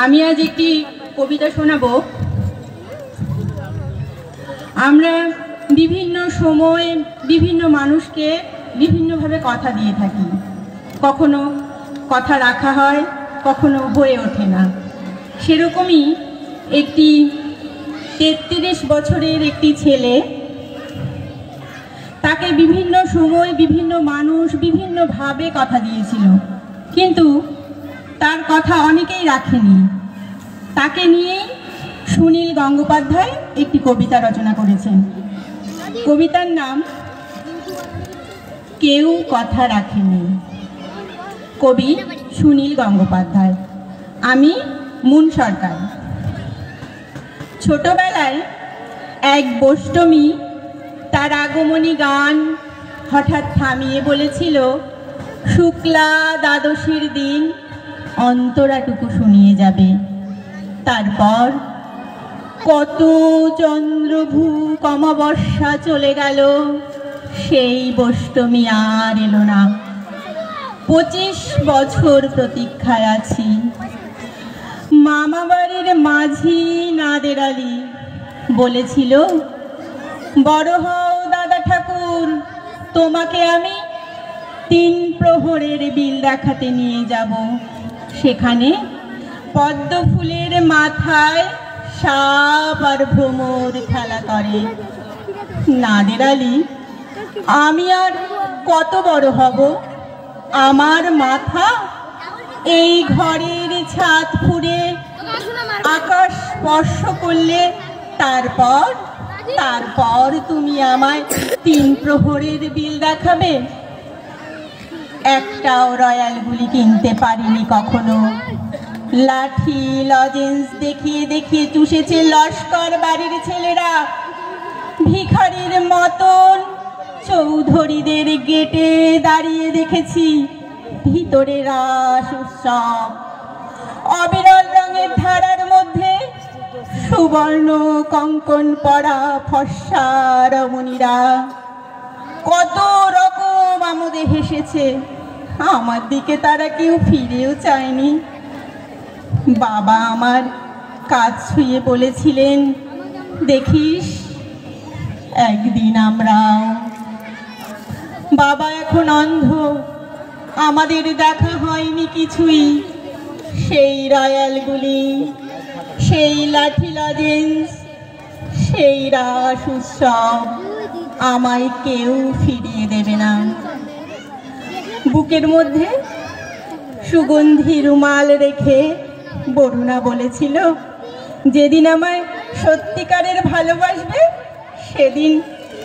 আমি আজ একটি কবিতা শোনাবো। আমরা বিভিন্ন সময়ে বিভিন্ন মানুষকে বিভিন্নভাবে কথা দিয়ে থাকি। কখনো কথা রাখা হয়, কখনো হয়ে ওঠে না। সেরকমই একটি 33 বছরের একটি ছেলে, তাকে বিভিন্ন সময় বিভিন্ন মানুষ বিভিন্নভাবে কথা দিয়েছিল, কিন্তু তার কথা অনেকেই রাখেনি। তাকে নিয়েই সুনীল গঙ্গোপাধ্যায় একটি কবিতা রচনা করেছেন। কবিতার নাম কেউ কথা রাখেনি। কবি সুনীল গঙ্গোপাধ্যায়। আমি মুন সরকার। ছোটবেলায় এক বৈষ্টমী তার আগমনী গান হঠাৎ থামিয়ে বলেছিল, শুক্লা দ্বাদশীর দিন অন্তরাটুকু শুনিয়ে যাবে। তারপর কত চন্দ্রভূ অমাবস্যা চলে গেল, সেই বৈষ্টমী আর এলো না। 25 বছর প্রতীক্ষায় আছি। মামাবাড়ির মাঝি নাদের আলী বলেছিল, বড় হও দাদা ঠাকুর, তোমাকে আমি 3 প্রহরের বিল দেখাতে নিয়ে যাব। সেখানে পদ্ম ফুলের মাথায় সাপ আর ভ্রমর খেলা করে। নাদের আলী, আমি আর কত বড় হব? আমার মাথা এই ঘরের ছাদ ফুঁড়ে আকাশ স্পর্শ করলে তারপর তুমি আমায় 3 প্রহরের বিল দেখাবে? একটাও রয়্যাল গুলি কিনতে পারিনি কখনো। লাঠি লজেন্স দেখিয়ে দেখিয়ে চুষেছে লস্কর বাড়ির ছেলেরা। ভিখারির মতন চৌধুরীদের গেটে দাঁড়িয়ে দেখেছি ভিতরে রাস উৎসব। অবিরল রঙের ধারার মধ্যে সুবর্ণ কঙ্কন পরা ফর্সা রমণীরা কত রকম আমোদে হেসেছে। আমার দিকে তারা কেউ ফিরেও চায়নি। বাবা আমার কাজ ছুঁয়ে বলেছিলেন, দেখিস একদিন আমরাও। বাবা এখন অন্ধ, আমাদের দেখা হয়নি কিছুই। সেই রয়্যালগুলি, সেই লাঠি লজেন্স, সেই রাস উৎসব আমায় কেউ ফিরিয়ে দেবে না। বুকের মধ্যে সুগন্ধি রুমাল রেখে বরুণা বলেছিল, যেদিন আমায় সত্যিকারের ভালোবাসবে সেদিন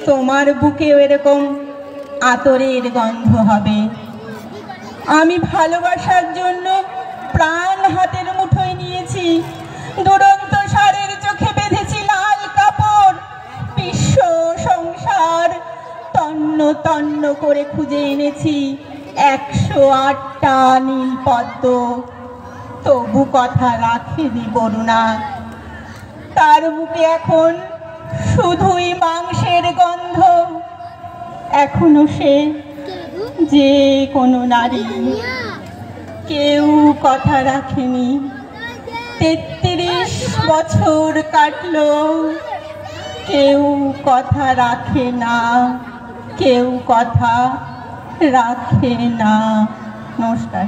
তোমার বুকেও এরকম আতরের গন্ধ হবে। আমি ভালোবাসার জন্য প্রাণ হাতের মুঠোয় নিয়েছি। দুরন্ত সারের চোখে বেঁধেছি লাল কাপড়। বিশ্ব সংসার তন্ন তন্ন করে খুঁজে এনেছি 108টা নীল পদ্ম। তবু কথা রাখেনি বরুণা। তার বুকে এখন শুধুই মাংসের গন্ধ। এখনো সে যে কোনো নারী। কেউ কথা রাখেনি। 33 বছর কাটলো, কেউ কথা রাখে না, কেউ কথা রাখে না। নমস্কার।